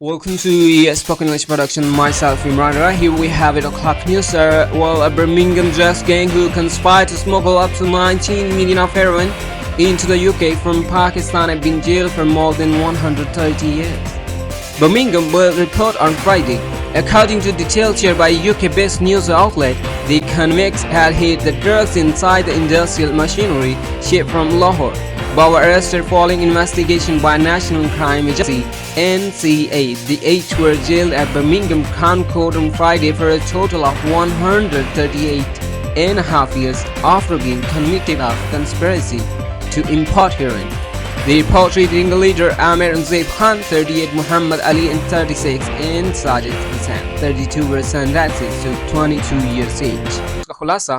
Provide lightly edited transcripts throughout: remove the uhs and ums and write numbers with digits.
Welcome to Spoken English Production. Myself, Imran. Here we have it o'clock news. A Birmingham drug gang who conspired to smuggle up to 19 million of heroin into the UK from Pakistan have been jailed for more than 130 years. Birmingham will report on Friday. According to details shared by UK-based news outlet, the convicts had hid the drugs inside the industrial machinery shipped from Lahore, but were arrested following investigation by National Crime Agency (NCA). The eight were jailed at Birmingham Crown Court on Friday for a total of 138.5 years after being convicted of conspiracy to import heroin. The report reading leader Amir Zaib Khan, 38, Muhammad Ali, and 36, and Sajid Hassan, 32, were sentenced to 22 years each. खुलासा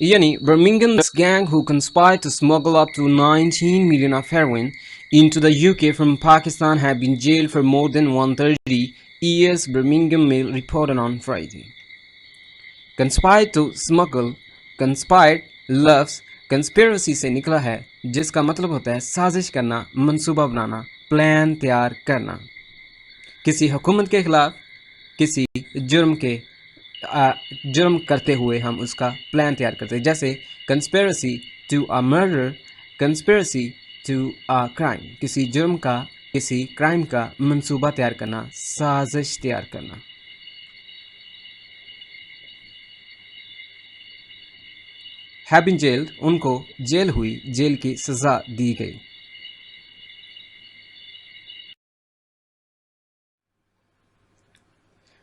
यानी Birmingham gang who conspired to smuggle up to 19 million of heroin into the UK from Pakistan have been jailed for more than 130 years, Birmingham Mail reported on Friday. Conspired to smuggle, conspired लफ्ज़ conspiracy से निकला है, जिसका मतलब होता है साजिश करना, मंसूबा बनाना, प्लान तैयार करना। किसी हुकूमत के खिलाफ किसी जुर्म करते हुए हम उसका प्लान तैयार करते हैं, जैसे conspiracy to a murder, conspiracy to a crime, किसी जुर्म का, किसी क्राइम का मंसूबा तैयार करना, साजिश तैयार करना। have been jailed, उनको जेल हुई, जेल की सजा दी गई।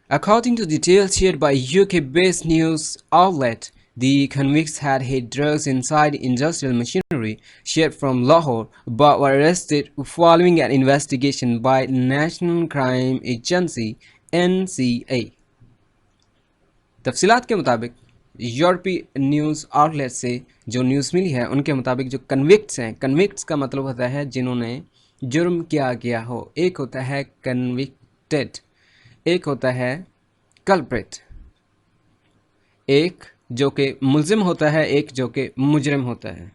According to details shared by UK-based news outlet, the convicts had hid drugs inside industrial machinery shipped from Lahore, but were arrested following an investigation by National Crime Agency (NCA). तफसीलात के मुताबिक यूरोपीय news outlet से जो news मिली है, उनके मुताबिक जो कन्विक्ट्स हैं, कन्विक्ट्स का मतलब होता है जिन्होंने जुर्म किया गया हो। एक होता है कन्विक्टेड, एक होता है कल्प्रिट, एक जो कि मुल्जिम होता है, एक जो कि मुजरिम होता है।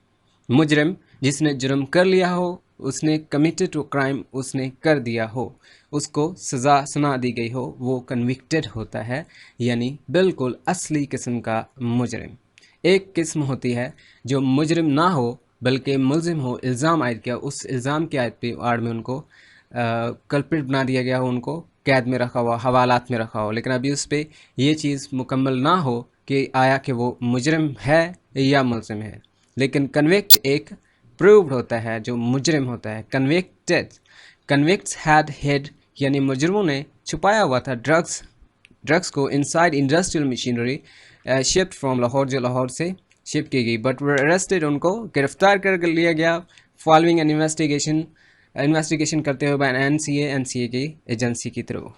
मुजरिम जिसने जुर्म कर लिया हो, उसने कमिटेड टू क्राइम, उसने कर दिया हो, उसको सज़ा सुना दी गई हो, वो कन्विक्टेड होता है, यानी बिल्कुल असली किस्म का मुजरिम। एक किस्म होती है जो मुजरिम ना हो बल्कि मुल्जिम हो, इल्ज़ाम आयद किया, उस इल्ज़ाम की आयद पे आड़ में उनको कल्प्रिट बना दिया गया हो, उनको कैद में रखा हुआ, हवालात में रखा हो, लेकिन अभी उस पर यह चीज़ मुकम्मल ना हो कि आया कि वो मुजरिम है या मुल्जिम है। लेकिन कन्विक्ट एक प्रूव्ड होता है जो मुजरिम होता है। कन्विक्ट्स हैड हिड यानी मुजरिमों ने छुपाया हुआ था ड्रग्स को inside industrial machinery shipped from Lahore, जो लाहौर से शिप की गई, बट वर अरेस्टेड, उनको गिरफ्तार कर लिया गया फॉलोइंग एन इन्वेस्टिगेशन करते हुए बाय एनसीए की एजेंसी की through.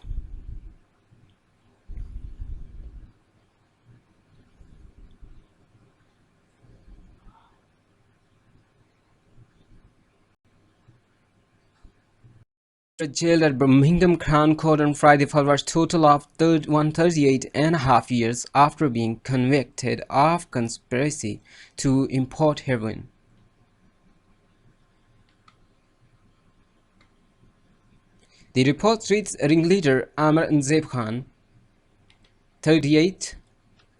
Jailed at Birmingham Crown Court on Friday for a total of 138.5 years after being convicted of conspiracy to import heroin. The report reads ringleader Amir Zaib Khan, 38,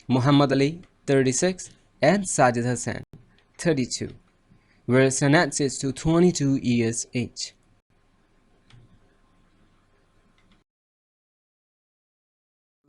Muhammad Ali, 36, and Sajid Hassan, 32, were sentenced to 22 years each.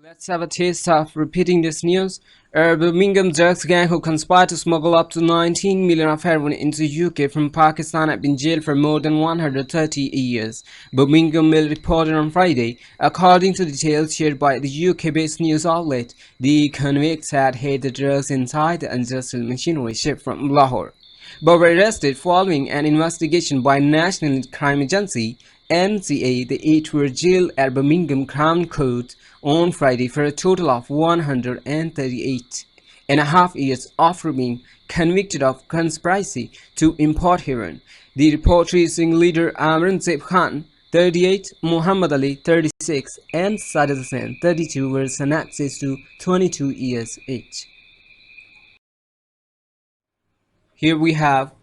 Let's have a taste of repeating this news. A Birmingham drugs gang who conspired to smuggle up to 19 million of heroin into UK from Pakistan have been jailed for more than 130 years, Birmingham Mail reported on Friday. According to details shared by the UK-based news outlet, the convicts had hid the drugs inside the industrial machinery shipped from Lahore, but were arrested following an investigation by National Crime Agency (NCA). The eight were jailed at Birmingham Crown Court on Friday for a total of 138.5 years after being convicted of conspiracy to import heroin. The report reading leader Amir Zaib Khan, 38, Muhammad Ali, 36, and Sajid Hassan, 32, were sentenced to 22 years each. Here we have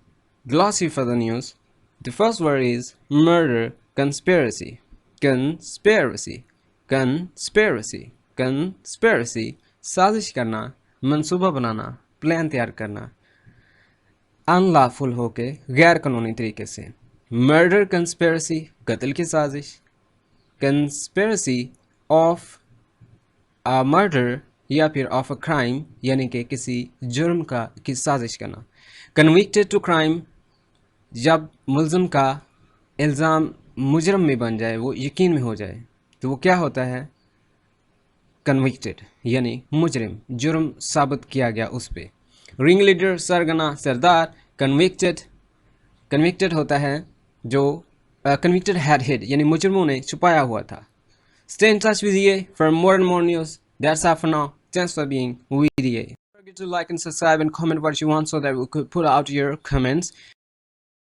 glossary for the news. The first word is murder conspiracy. conspiracy, conspiracy, conspiracy, साजिश करना, मंसूबा बनाना, plan तैयार करना, unlawful होके गैर कानूनी तरीके से. मर्डर कंस्पिरेसी, कत्ल की साजिश. कंस्पिरेसी ऑफ अ मर्डर या फिर ऑफ अ क्राइम यानी कि किसी जुर्म की साजिश करना. कन्विक्टेड टू क्राइम, जब मुल्ज़म का इल्ज़ाम मुजरम में बन जाए, वो यकीन में हो जाए, तो वो क्या होता है? कन्विक्टेड यानी मुजरिम, जुर्म साबित किया गया उस पे. रिंग लीडर, सरगना, सरदार. कन्विक्टेड होता है जो कन्विक्टेड हैड हिड यानी मुजरमों ने छुपाया हुआ था. Stay in touch with EA for more and more news. That's all for now. Thanks for being with EA. Don't forget to like and subscribe and comment what you want so that we could put out your comments.